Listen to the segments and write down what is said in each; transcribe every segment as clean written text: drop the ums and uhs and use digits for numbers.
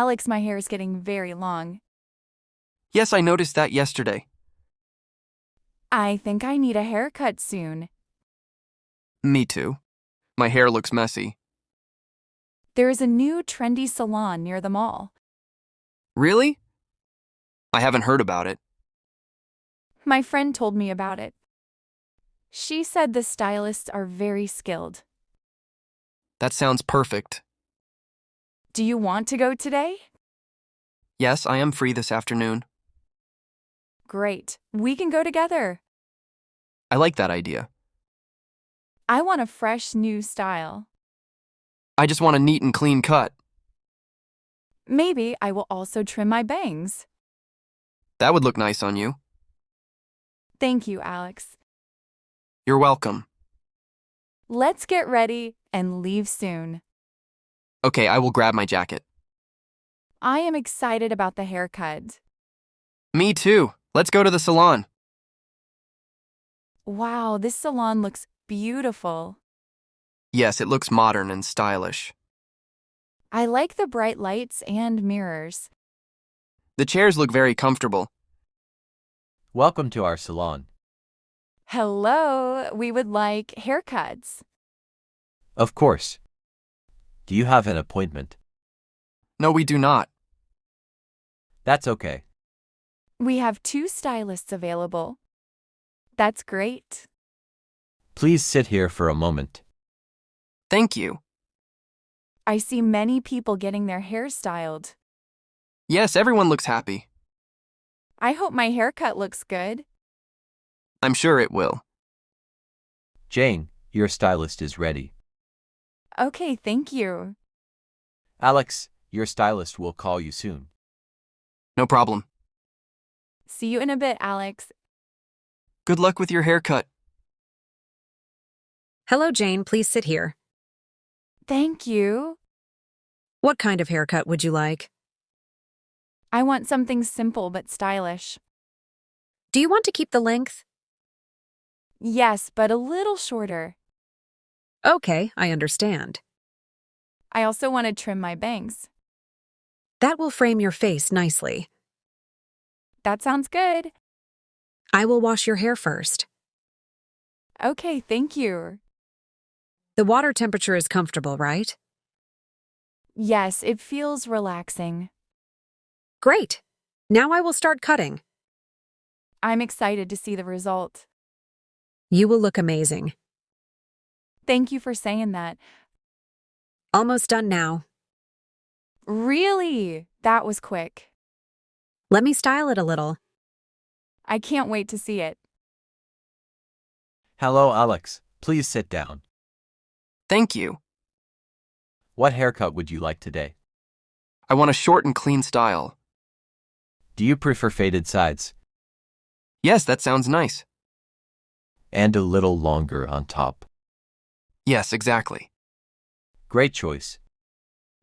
Alex, my hair is getting very long. Yes, I noticed that yesterday. I think I need a haircut soon. Me too. My hair looks messy. There is a new trendy salon near the mall. Really? I haven't heard about it. My friend told me about it. She said the stylists are very skilled. That sounds perfect. Do you want to go today? Yes, I am free this afternoon. Great. We can go together. I like that idea. I want a fresh new style. I just want a neat and clean cut. Maybe I will also trim my bangs. That would look nice on you. Thank you, Alex. You're welcome. Let's get ready and leave soon. Okay, I will grab my jacket. I am excited about the haircut. Me too. Let's go to the salon. Wow, this salon looks beautiful. Yes, it looks modern and stylish. I like the bright lights and mirrors. The chairs look very comfortable. Welcome to our salon. Hello, we would like haircuts. Of course. Do you have an appointment? No, we do not. That's okay. We have 2 stylists available. That's great. Please sit here for a moment. Thank you. I see many people getting their hair styled. Yes, everyone looks happy. I hope my haircut looks good. I'm sure it will. Jane, your stylist is ready. Okay, thank you. Alex, your stylist will call you soon. No problem. See you in a bit, Alex. Good luck with your haircut. Hello, Jane. Please sit here. Thank you. What kind of haircut would you like? I want something simple but stylish. Do you want to keep the length? Yes, but a little shorter. Okay, I understand. I also want to trim my bangs. That will frame your face nicely. That sounds good. I will wash your hair first. Okay, thank you. The water temperature is comfortable, right? Yes, it feels relaxing. Great. Now I will start cutting. I'm excited to see the result. You will look amazing. Thank you for saying that. Almost done now. Really? That was quick. Let me style it a little. I can't wait to see it. Hello, Alex. Please sit down. Thank you. What haircut would you like today? I want a short and clean style. Do you prefer faded sides? Yes, that sounds nice. And a little longer on top. Yes, exactly. Great choice.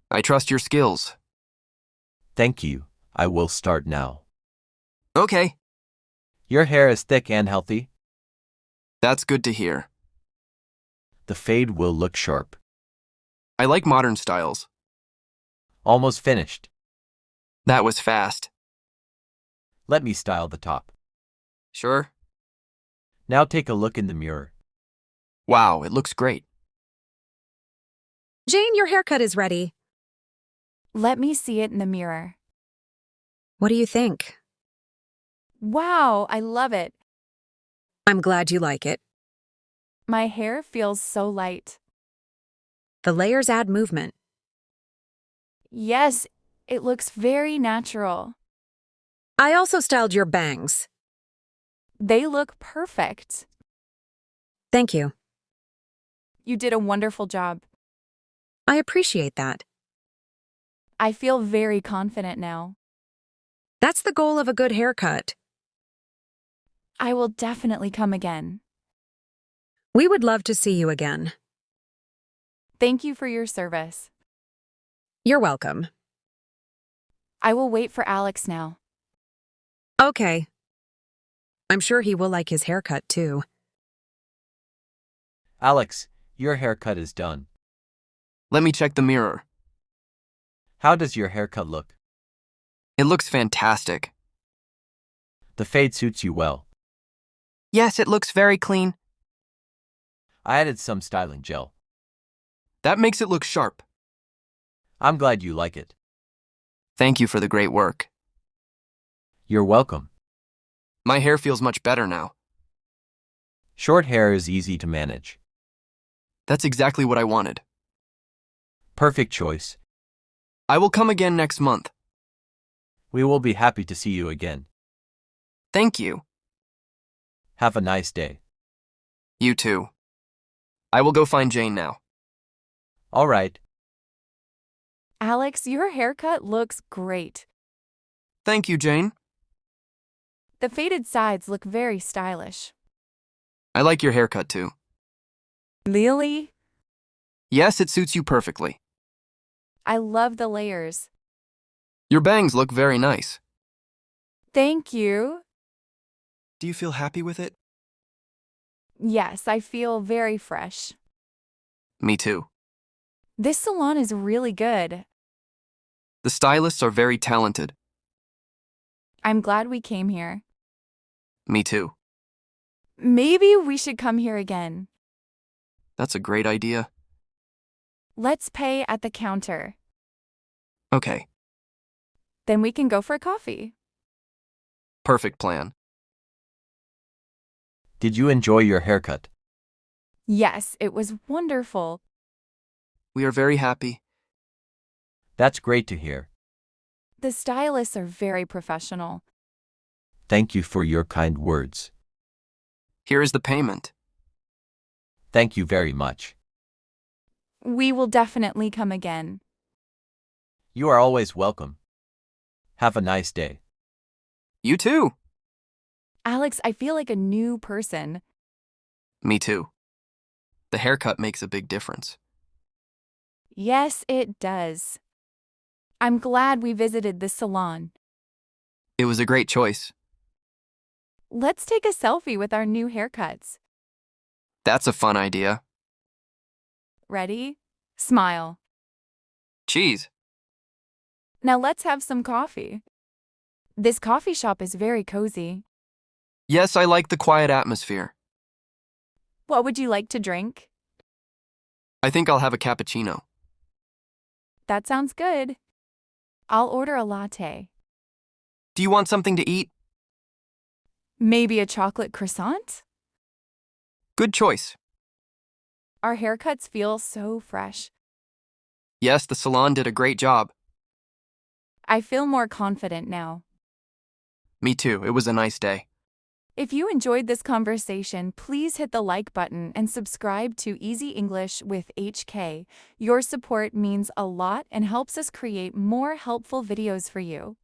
I trust your skills. Thank you. I will start now. Okay, Your hair is thick and healthy. that's good to hear. The fade will look sharp. I like modern styles. Almost finished. That was fast. Let me style the top. Sure? Now take a look in the mirror. Wow, it looks great. Jane, your haircut is ready. Let me see it in the mirror. What do you think? Wow, I love it. I'm glad you like it. My hair feels so light. The layers add movement. Yes, it looks very natural. I also styled your bangs. They look perfect. Thank you. You did a wonderful job. I appreciate that. I feel very confident now. That's the goal of a good haircut. I will definitely come again. We would love to see you again. Thank you for your service. You're welcome. I will wait for Alex now. Okay. I'm sure he will like his haircut too. Alex, your haircut is done. Let me check the mirror. How does your haircut look? It looks fantastic. The fade suits you well. Yes, it looks very clean. I added some styling gel. That makes it look sharp. I'm glad you like it. Thank you for the great work. You're welcome. My hair feels much better now. Short hair is easy to manage. That's exactly what I wanted. Perfect choice. I will come again next month. We will be happy to see you again. Thank you. Have a nice day. You too. I will go find Jane now. All right. Alex, your haircut looks great. Thank you, Jane. The faded sides look very stylish. I like your haircut too. Really? Yes, it suits you perfectly. I love the layers. Your bangs look very nice. Thank you. Do you feel happy with it? Yes, I feel very fresh. Me too. This salon is really good. The stylists are very talented. I'm glad we came here. Me too. Maybe we should come here again. That's a great idea. Let's pay at the counter. Okay, Then we can go for coffee. perfect plan. Did you enjoy your haircut? Yes, it was wonderful. We are very happy. That's great to hear. The stylists are very professional. Thank you for your kind words. Here is the payment. Thank you very much. We will definitely come again. You are always welcome. Have a nice day. You too. Alex, I feel like a new person. Me too. The haircut makes a big difference. Yes, it does. I'm glad we visited this salon. It was a great choice. Let's take a selfie with our new haircuts. That's a fun idea. Ready? Smile. Cheese. Now let's have some coffee. This coffee shop is very cozy. Yes, I like the quiet atmosphere. What would you like to drink? I think I'll have a cappuccino. That sounds good. I'll order a latte. Do you want something to eat? Maybe a chocolate croissant? Good choice. Our haircuts feel so fresh. Yes, the salon did a great job. I feel more confident now. Me too. It was a nice day. If you enjoyed this conversation, please hit the like button and subscribe to Easy English with HK. Your support means a lot and helps us create more helpful videos for you.